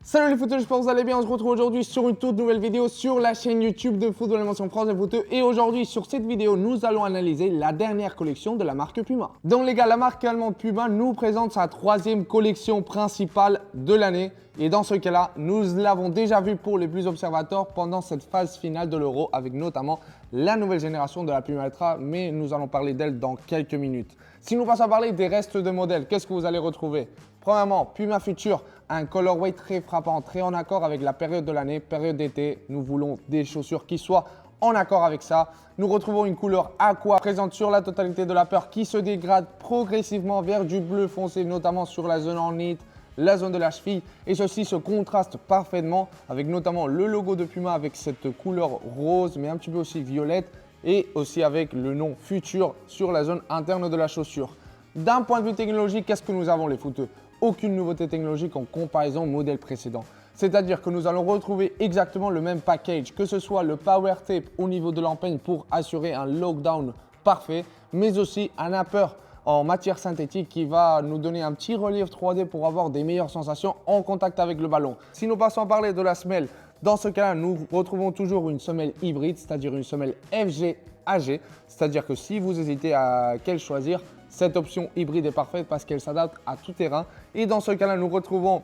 Salut les footeux, j'espère que vous allez bien. On se retrouve aujourd'hui sur une toute nouvelle vidéo sur la chaîne YouTube de Football Émotion France des footeux. Et aujourd'hui, sur cette vidéo, nous allons analyser la dernière collection de la marque Puma. Donc les gars, la marque allemande Puma nous présente sa troisième collection principale de l'année. Et dans ce cas-là, nous l'avons déjà vu pour les plus observateurs pendant cette phase finale de l'Euro avec notamment la nouvelle génération de la Puma Ultra. Mais nous allons parler d'elle dans quelques minutes. Si nous passons à parler des restes de modèles, qu'est-ce que vous allez retrouver? Premièrement, Puma Future, un colorway très frappant, très en accord avec la période de l'année, période d'été. Nous voulons des chaussures qui soient en accord avec ça. Nous retrouvons une couleur aqua présente sur la totalité de la paire qui se dégrade progressivement vers du bleu foncé, notamment sur la zone en knit, la zone de la cheville. Et ceci se contraste parfaitement avec notamment le logo de Puma avec cette couleur rose, mais un petit peu aussi violette. Et aussi avec le nom Future sur la zone interne de la chaussure. D'un point de vue technologique, qu'est-ce que nous avons les footeux? Aucune nouveauté technologique en comparaison au modèle précédent. C'est-à-dire que nous allons retrouver exactement le même package, que ce soit le Power Tape au niveau de l'empeigne pour assurer un lockdown parfait, mais aussi un upper en matière synthétique qui va nous donner un petit relief 3D pour avoir des meilleures sensations en contact avec le ballon. Si nous passons à parler de la semelle, dans ce cas-là, nous retrouvons toujours une semelle hybride, c'est-à-dire une semelle FG-AG, c'est-à-dire que si vous hésitez à quelle choisir, cette option hybride est parfaite parce qu'elle s'adapte à tout terrain. Et dans ce cas-là, nous retrouvons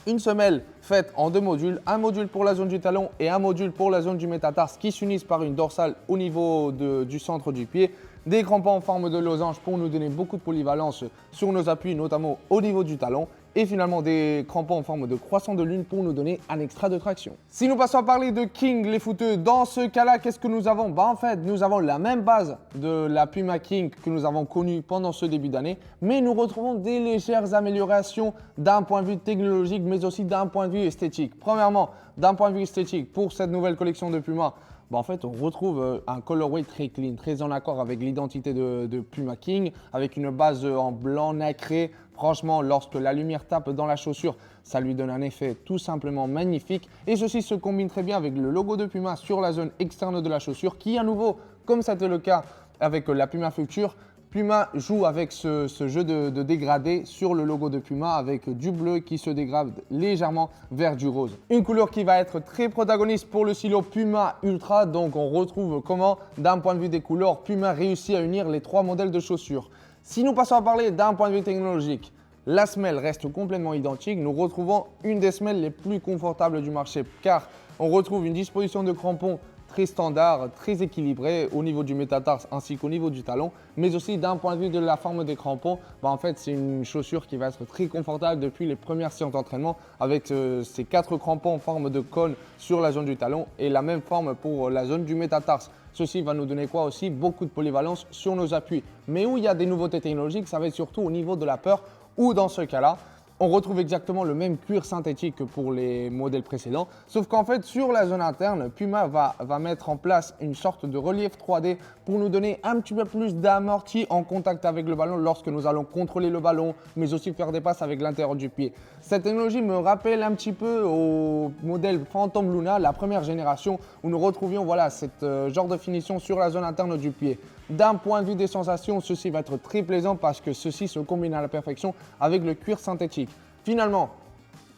une semelle faite en deux modules, un module pour la zone du talon et un module pour la zone du métatarse qui s'unissent par une dorsale au niveau du centre du pied. Des crampons en forme de losange pour nous donner beaucoup de polyvalence sur nos appuis, notamment au niveau du talon. Et finalement des crampons en forme de croissant de lune pour nous donner un extra de traction. Si nous passons à parler de King, les footeux, dans ce cas-là, qu'est-ce que nous avons? En fait, nous avons la même base de la Puma King que nous avons connue pendant ce début d'année, mais nous retrouvons des légères améliorations d'un point de vue technologique, mais aussi d'un point de vue esthétique. Premièrement, d'un point de vue esthétique, pour cette nouvelle collection de Puma, en fait, on retrouve un colorway très clean, très en accord avec l'identité de Puma King, avec une base en blanc nacré. Franchement, lorsque la lumière tape dans la chaussure, ça lui donne un effet tout simplement magnifique. Et ceci se combine très bien avec le logo de Puma sur la zone externe de la chaussure qui, à nouveau, comme c'était le cas avec la Puma Future, Puma joue avec ce jeu de dégradé sur le logo de Puma avec du bleu qui se dégrade légèrement vers du rose. Une couleur qui va être très protagoniste pour le silo Puma Ultra. Donc on retrouve comment, d'un point de vue des couleurs, Puma réussit à unir les trois modèles de chaussures. Si nous passons à parler d'un point de vue technologique, la semelle reste complètement identique. Nous retrouvons une des semelles les plus confortables du marché car on retrouve une disposition de crampons très standard, très équilibré au niveau du métatarse ainsi qu'au niveau du talon, mais aussi d'un point de vue de la forme des crampons, en fait c'est une chaussure qui va être très confortable depuis les premières séances d'entraînement avec ces 4 crampons en forme de cône sur la zone du talon et la même forme pour la zone du métatarse. Ceci va nous donner quoi aussi? Beaucoup de polyvalence sur nos appuis. Mais où il y a des nouveautés technologiques, ça va être surtout au niveau de la peur, où dans ce cas-là, on retrouve exactement le même cuir synthétique que pour les modèles précédents, sauf qu'en fait sur la zone interne, Puma va mettre en place une sorte de relief 3D pour nous donner un petit peu plus d'amorti en contact avec le ballon lorsque nous allons contrôler le ballon, mais aussi faire des passes avec l'intérieur du pied. Cette technologie me rappelle un petit peu au modèle Phantom Luna, la première génération, où nous retrouvions voilà, cette genre de finition sur la zone interne du pied. D'un point de vue des sensations, ceci va être très plaisant parce que ceci se combine à la perfection avec le cuir synthétique. Finalement,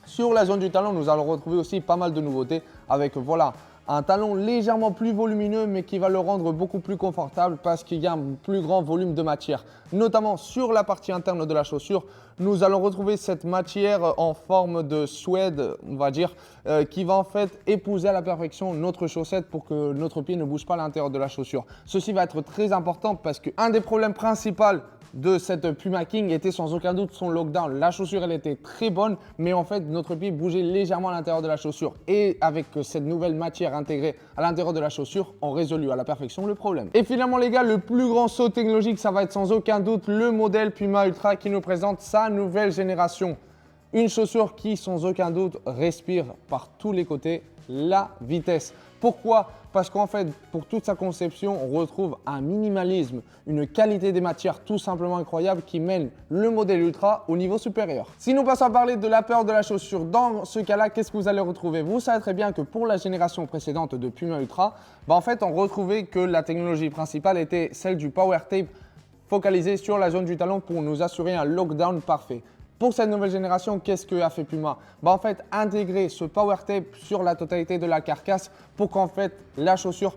sur la zone du talon, nous allons retrouver aussi pas mal de nouveautés avec voilà, un talon légèrement plus volumineux mais qui va le rendre beaucoup plus confortable parce qu'il y a un plus grand volume de matière. Notamment sur la partie interne de la chaussure, nous allons retrouver cette matière en forme de suède, on va dire, qui va en fait épouser à la perfection notre chaussette pour que notre pied ne bouge pas à l'intérieur de la chaussure. Ceci va être très important parce qu'un des problèmes principaux de cette Puma King était sans aucun doute son lockdown. La chaussure elle était très bonne mais en fait notre pied bougeait légèrement à l'intérieur de la chaussure et avec cette nouvelle matière intégrée à l'intérieur de la chaussure on résolut à la perfection le problème. Et finalement les gars, le plus grand saut technologique ça va être sans aucun doute le modèle Puma Ultra qui nous présente sa nouvelle génération. Une chaussure qui sans aucun doute respire par tous les côtés la vitesse. Pourquoi? Parce qu'en fait, pour toute sa conception, on retrouve un minimalisme, une qualité des matières tout simplement incroyable qui mène le modèle Ultra au niveau supérieur. Si nous passons à parler de la peur de la chaussure, dans ce cas-là, qu'est-ce que vous allez retrouver? Vous savez très bien que pour la génération précédente de Puma Ultra, en fait, on retrouvait que la technologie principale était celle du Power Tape focalisé sur la zone du talon pour nous assurer un lockdown parfait. Pour cette nouvelle génération, qu'est-ce que a fait Puma? En fait, intégrer ce Power Tape sur la totalité de la carcasse pour qu'en fait la chaussure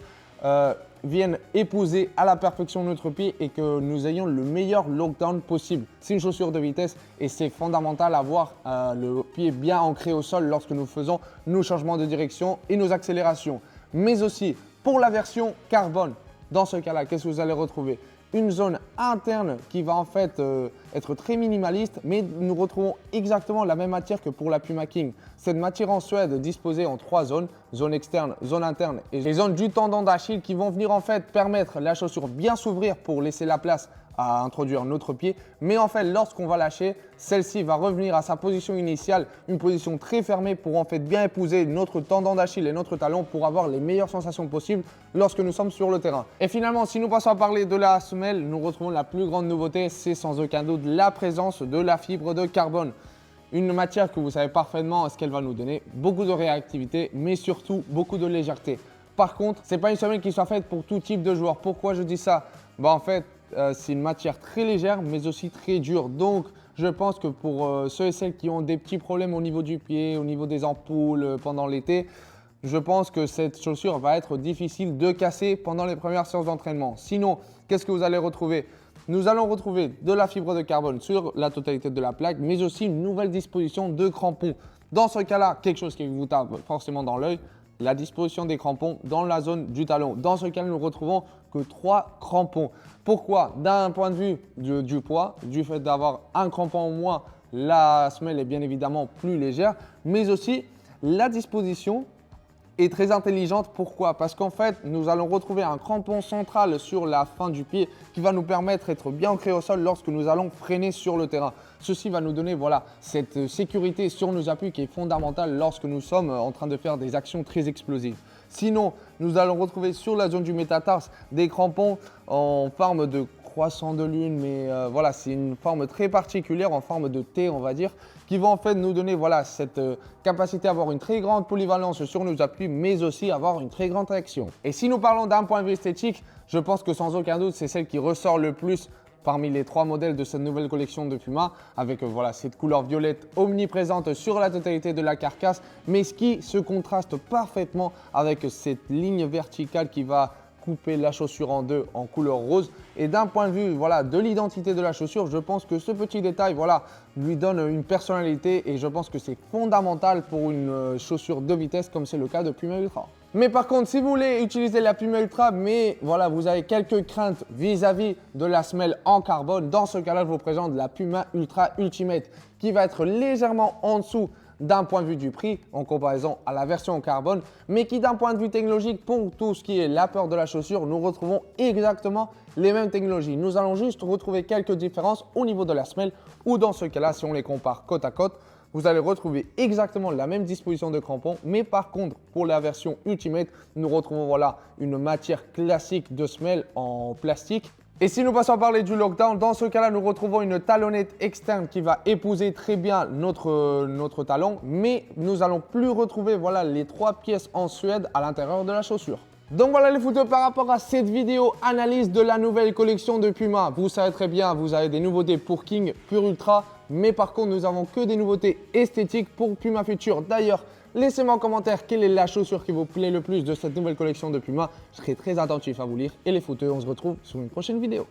vienne épouser à la perfection notre pied et que nous ayons le meilleur lockdown possible. C'est une chaussure de vitesse et c'est fondamental d'avoir le pied bien ancré au sol lorsque nous faisons nos changements de direction et nos accélérations. Mais aussi pour la version carbone, dans ce cas-là, qu'est-ce que vous allez retrouver? Une zone interne qui va en fait être très minimaliste, mais nous retrouvons exactement la même matière que pour la Puma King. Cette matière en suède disposée en 3 zones, zone externe, zone interne et les zones du tendon d'Achille qui vont venir en fait permettre la chaussure bien s'ouvrir pour laisser la place à introduire notre pied. Mais en fait, lorsqu'on va lâcher, celle-ci va revenir à sa position initiale, une position très fermée pour en fait bien épouser notre tendon d'Achille et notre talon pour avoir les meilleures sensations possibles lorsque nous sommes sur le terrain. Et finalement, si nous passons à parler de la semelle, nous retrouvons la plus grande nouveauté, c'est sans aucun doute la présence de la fibre de carbone. Une matière que vous savez parfaitement ce qu'elle va nous donner, beaucoup de réactivité, mais surtout beaucoup de légèreté. Par contre, ce n'est pas une semelle qui soit faite pour tout type de joueur. Pourquoi je dis ça? En fait, c'est une matière très légère, mais aussi très dure. Donc, je pense que pour ceux et celles qui ont des petits problèmes au niveau du pied, au niveau des ampoules pendant l'été, je pense que cette chaussure va être difficile de casser pendant les premières séances d'entraînement. Sinon, qu'est-ce que vous allez retrouver? Nous allons retrouver de la fibre de carbone sur la totalité de la plaque, mais aussi une nouvelle disposition de crampons. Dans ce cas-là, quelque chose qui vous tape forcément dans l'œil, la disposition des crampons dans la zone du talon. Dans ce cas, nous ne retrouvons que 3 crampons. Pourquoi? D'un point de vue du poids, du fait d'avoir un crampon en moins, la semelle est bien évidemment plus légère, mais aussi la disposition est très intelligente. Pourquoi? Parce qu'en fait, nous allons retrouver un crampon central sur la fin du pied qui va nous permettre d'être bien ancré au sol lorsque nous allons freiner sur le terrain. Ceci va nous donner cette sécurité sur nos appuis qui est fondamentale lorsque nous sommes en train de faire des actions très explosives. Sinon, nous allons retrouver sur la zone du métatarse des crampons en forme de croissant de lune, mais c'est une forme très particulière en forme de T, on va dire, qui vont en fait nous donner cette capacité à avoir une très grande polyvalence sur nos appuis, mais aussi avoir une très grande action. Et si nous parlons d'un point de vue esthétique, je pense que sans aucun doute, c'est celle qui ressort le plus parmi les 3 modèles de cette nouvelle collection de Puma, avec cette couleur violette omniprésente sur la totalité de la carcasse, mais ce qui se contraste parfaitement avec cette ligne verticale qui va couper la chaussure en deux en couleur rose. Et d'un point de vue de l'identité de la chaussure, je pense que ce petit détail lui donne une personnalité et je pense que c'est fondamental pour une chaussure de vitesse comme c'est le cas de Puma Ultra. Mais par contre, si vous voulez utiliser la Puma Ultra, mais vous avez quelques craintes vis-à-vis de la semelle en carbone, dans ce cas-là, je vous présente la Puma Ultra Ultimate qui va être légèrement en dessous d'un point de vue du prix en comparaison à la version en carbone, mais qui d'un point de vue technologique, pour tout ce qui est la peur de la chaussure, nous retrouvons exactement les mêmes technologies. Nous allons juste retrouver quelques différences au niveau de la semelle ou dans ce cas-là, si on les compare côte à côte, vous allez retrouver exactement la même disposition de crampons, mais par contre, pour la version Ultimate, nous retrouvons une matière classique de semelle en plastique. Et si nous passons à parler du lockdown, dans ce cas-là, nous retrouvons une talonnette externe qui va épouser très bien notre talon, mais nous n'allons plus retrouver les 3 pièces en suède à l'intérieur de la chaussure. Donc voilà les footeux par rapport à cette vidéo analyse de la nouvelle collection de Puma. Vous savez très bien, vous avez des nouveautés pour King, Pure Ultra, mais par contre, nous n'avons que des nouveautés esthétiques pour Puma Future. D'ailleurs, laissez-moi en commentaire quelle est la chaussure qui vous plaît le plus de cette nouvelle collection de Puma. Je serai très attentif à vous lire. Et les footeux, on se retrouve sur une prochaine vidéo.